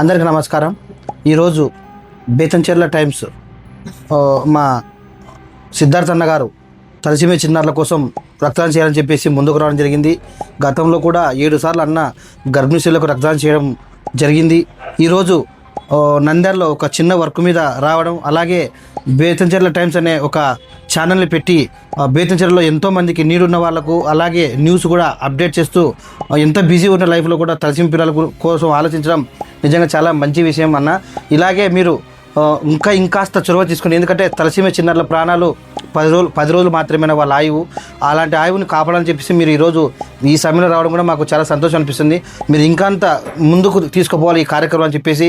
అందరికీ నమస్కారం. ఈరోజు బేతంచెర్ల టైమ్స్ మా సిద్ధార్థ అన్న గారు తలసీమ చిన్నారుల కోసం రక్తదానం చేయాలని చెప్పేసి ముందుకు రావడం జరిగింది. గతంలో కూడా 7 సార్లు అన్న గర్భిణీ స్త్రీలకు రక్తదానం చేయడం జరిగింది. ఈరోజు నంద్యాలలో ఒక చిన్న వర్క్ మీద రావడం, అలాగే బేతంచెర్ల టైమ్స్ అనే ఒక ఛానల్ని పెట్టి బేతంచెర్లలో ఎంతోమందికి నీడున్న వాళ్ళకు అలాగే న్యూస్ కూడా అప్డేట్ చేస్తూ ఎంత బిజీ ఉన్న లైఫ్లో కూడా తలసీమ పిల్లల కోసం ఆలోచించడం నిజంగా చాలా మంచి విషయం అన్న. ఇలాగే మీరు ఇంకాస్త చొరవ తీసుకుని, ఎందుకంటే తలసీమ చిన్నారుల ప్రాణాలు 10 రోజులు మాత్రమే వాళ్ళ ఆయువు. అలాంటి ఆయువుని కాపాడాలని చెప్పేసి మీరు ఈరోజు ఈ సమయంలో రావడం కూడా మాకు చాలా సంతోషం అనిపిస్తుంది. మీరు ఇంకాంత ముందుకు తీసుకుపోవాలి ఈ కార్యక్రమం అని చెప్పేసి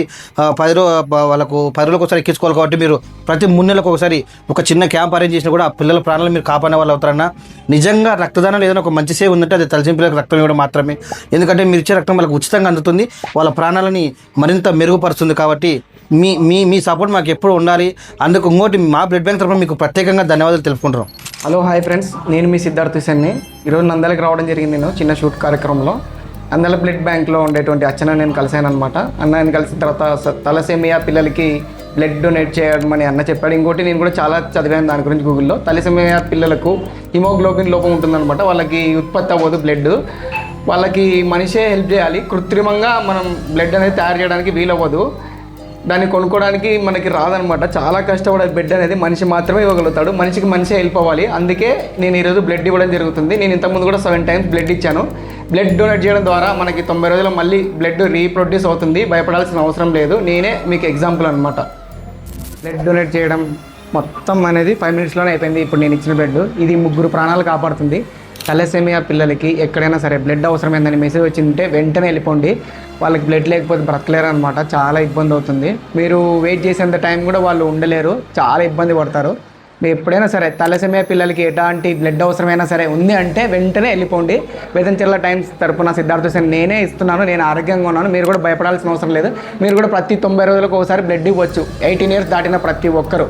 వాళ్ళకు 10 రోజులకు ఒకసారి ఎక్కించుకోవాలి. కాబట్టి మీరు ప్రతి 3 నెలలకు ఒకసారి ఒక చిన్న క్యాంప్ అరేంజ్ చేసినా కూడా ఆ పిల్లల ప్రాణాలు మీరు కాపాడే వాళ్ళు అవుతారన్నా. నిజంగా రక్తదానం ఏదైనా ఒక మంచి సేవ ఉందంటే అది తలసీమ పిల్లలకు రక్తం ఇవ్వడం మాత్రమే. ఎందుకంటే మీరు ఇచ్చే రక్తం వాళ్ళకి ఉచితంగా అందుతుంది, వాళ్ళ ప్రాణాలని మరింత మెరుగుపరుస్తుంది. కాబట్టి మీ మీ మీ సపోర్ట్ మాకు ఎప్పుడు ఉండాలి. అందుకు ఇంకోటి మా బ్లడ్ బ్యాంక్ తరఫున మీకు ప్రత్యేకంగా ధన్యవాదాలు తెలుపుకుంటున్నాం. హలో హాయ్ ఫ్రెండ్స్, నేను మీ సిద్ధార్థ్ హుసేన్ని. ఈరోజు నంద్యాలకు రావడం జరిగింది. నేను చిన్న షూట్ కార్యక్రమంలో నంద్యాల బ్లడ్ బ్యాంక్లో ఉండేటువంటి అచ్చన నేను కలిసాను అనమాట. అన్నని కలిసిన తర్వాత తలసేమియా పిల్లలకి బ్లడ్ డొనేట్ చేయడం అని అన్న చెప్పాడు. ఇంకోటి నేను కూడా చాలా చదివాను దాని గురించి గూగుల్లో. తలసేమియా పిల్లలకు హిమోగ్లోబిన్ లోపం ఉంటుందన్నమాట. వాళ్ళకి ఉత్పత్తి అవ్వదు బ్లడ్. వాళ్ళకి మనిషే హెల్ప్ చేయాలి. కృత్రిమంగా మనం బ్లడ్ అనేది తయారు చేయడానికి వీలవ్వదు. దాన్ని కొనుక్కోవడానికి మనకి రాదనమాట. చాలా కష్టపడే బ్లడ్ అనేది మనిషి మాత్రమే ఇవ్వగలుగుతాడు. మనిషికి మనిషే హెల్ప్ అవ్వాలి. అందుకే నేను ఈరోజు బ్లడ్ ఇవ్వడం జరుగుతుంది. నేను ఇంతకుముందు కూడా 7 times బ్లడ్ ఇచ్చాను. బ్లడ్ డొనేట్ చేయడం ద్వారా మనకి 90 రోజుల్లో మళ్ళీ బ్లడ్ రీప్రొడ్యూస్ అవుతుంది. భయపడాల్సిన అవసరం లేదు. నేనే మీకు ఎగ్జాంపుల్ అనమాట. బ్లడ్ డొనేట్ చేయడం మొత్తం అనేది 5 minutesలోనే అయిపోయింది. ఇప్పుడు నేను ఇచ్చిన బ్లడ్ ఇది 3 ప్రాణాలు కాపాడుతుంది. తలసేమియా పిల్లలకి ఎక్కడైనా సరే బ్లడ్ అవసరమైందని మెసేజ్ వచ్చిందంటే వెంటనే వెళ్ళిపోండి. వాళ్ళకి బ్లడ్ లేకపోతే బ్రతకలేరు అనమాట. చాలా ఇబ్బంది అవుతుంది. మీరు వెయిట్ చేసేంత టైం కూడా వాళ్ళు ఉండలేరు. చాలా ఇబ్బంది పడతారు. మీరు ఎప్పుడైనా సరే తలసేమియా పిల్లలకి ఎలాంటి బ్లడ్ అవసరమైనా సరే ఉంది అంటే వెంటనే వెళ్ళిపోండి. బేతంచెర్ల టైమ్స్ తరపున సిద్ధార్థ హుసేన్ నేనే ఇస్తున్నాను. నేను ఆరోగ్యంగా ఉన్నాను. మీరు కూడా భయపడాల్సిన అవసరం లేదు. మీరు కూడా ప్రతి 90 రోజులకు ఒకసారి బ్లడ్ ఇవ్వచ్చు. 18 years దాటిన ప్రతి ఒక్కరు.